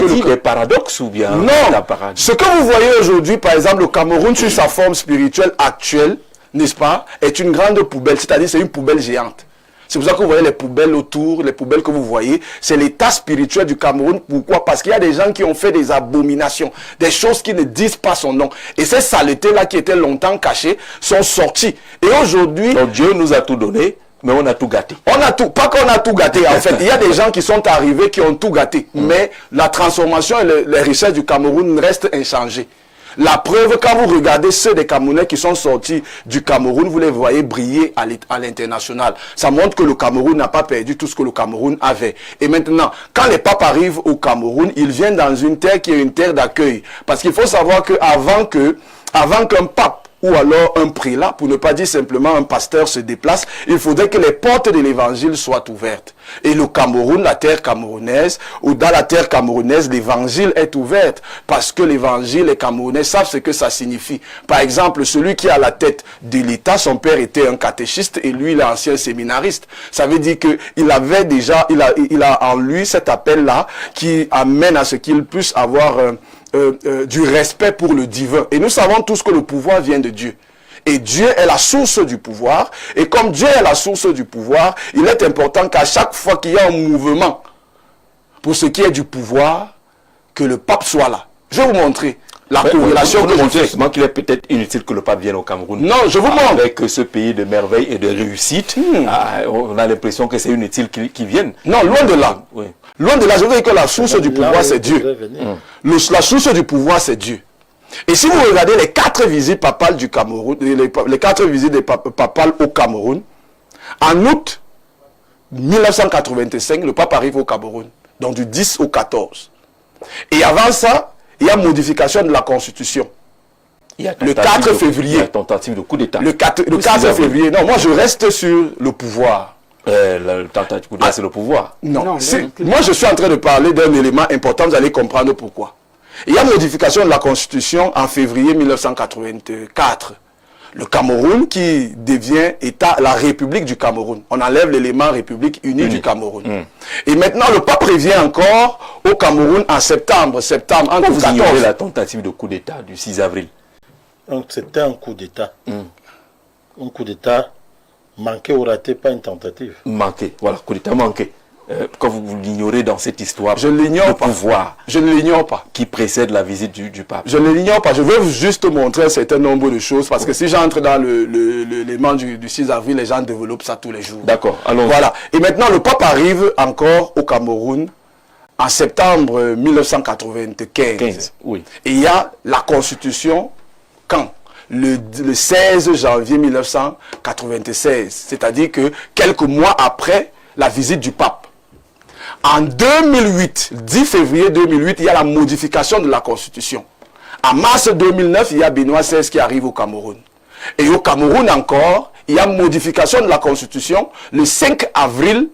dit des paradoxes ou bien... Non, ce que vous voyez aujourd'hui, par exemple, le Cameroun, sur sa forme spirituelle actuelle, n'est-ce pas, est une grande poubelle, c'est-à-dire c'est une poubelle géante. C'est pour ça que vous voyez les poubelles autour, les poubelles que vous voyez, c'est l'état spirituel du Cameroun. Pourquoi? Parce qu'il y a des gens qui ont fait des abominations, des choses qui ne disent pas son nom. Et ces saletés-là qui étaient longtemps cachées sont sorties. Et aujourd'hui... Donc Dieu nous a tout donné, mais on a tout gâté. On a tout, pas qu'on a tout gâté. En fait, il y a des gens qui sont arrivés qui ont tout gâté. Mais la transformation et les richesses du Cameroun restent inchangées. La preuve, quand vous regardez ceux des Camerounais qui sont sortis du Cameroun, vous les voyez briller à l'international. Ça montre que le Cameroun n'a pas perdu tout ce que le Cameroun avait. Et maintenant, quand les papes arrivent au Cameroun, ils viennent dans une terre qui est une terre d'accueil. Parce qu'il faut savoir qu'avant qu'un pape ou alors un prélat, pour ne pas dire simplement un pasteur se déplace, il faudrait que les portes de l'évangile soient ouvertes. Et le Cameroun, la terre camerounaise, ou dans la terre camerounaise, l'évangile est ouverte. Parce que l'évangile, les Camerounais savent ce que ça signifie. Par exemple, celui qui est à la tête de l'État, son père était un catéchiste et lui, il est ancien séminariste. Ça veut dire qu'il avait déjà, il a en lui cet appel-là qui amène à ce qu'il puisse avoir du respect pour le divin. Et nous savons tous que le pouvoir vient de Dieu. Et Dieu est la source du pouvoir. Et comme Dieu est la source du pouvoir, il est important qu'à chaque fois qu'il y a un mouvement pour ce qui est du pouvoir, que le pape soit là. Je vais vous montrer la corrélation que je fais. Justement qu'il est peut-être inutile que le pape vienne au Cameroun. Non, je vous montre. Avec ce pays de merveille et de réussite, on a l'impression que c'est inutile qu'il vienne. Non, loin de là. Oui. Loin de là, je veux dire que la source du pouvoir, c'est Dieu. La source du pouvoir, c'est Dieu. Et si vous regardez les 4 visites papales du Cameroun, les 4 visites papales au Cameroun, en août 1985, le pape arrive au Cameroun, donc du 10 au 14. Et avant ça, il y a modification de la Constitution. Le 4 février. Il y a tentative de coup d'État. Le 4 février. Non, moi je reste sur le pouvoir. La tentative de coup d'État, c'est le pouvoir. Non, moi je suis en train de parler d'un élément important, vous allez comprendre pourquoi. Il y a modification de la Constitution en février 1984. Le Cameroun qui devient État, la République du Cameroun. On enlève l'élément République unie du Cameroun. Et maintenant, le pape revient encore au Cameroun en septembre. Entre vous ignorez la tentative de coup d'État du 6 avril. Donc c'était un coup d'État. Un coup d'État manqué ou raté, pas une tentative. Manqué, voilà, coup d'État manqué. Quand vous l'ignorez dans cette histoire, je l'ignore pas. Pouvoir, je ne l'ignore pas. Qui précède la visite du pape. Je ne l'ignore pas. Je veux juste montrer un certain nombre de choses parce que si j'entre dans l'élément du 6 avril, les gens développent ça tous les jours. D'accord. Alors voilà. Et maintenant, le pape arrive encore au Cameroun en septembre 1995. Oui. Et il y a la Constitution quand le 16 janvier 1996, c'est-à-dire que quelques mois après la visite du pape. En 2008, 10 février 2008, il y a la modification de la Constitution. En mars 2009, il y a Benoît XVI qui arrive au Cameroun. Et au Cameroun encore, il y a modification de la Constitution le 5 avril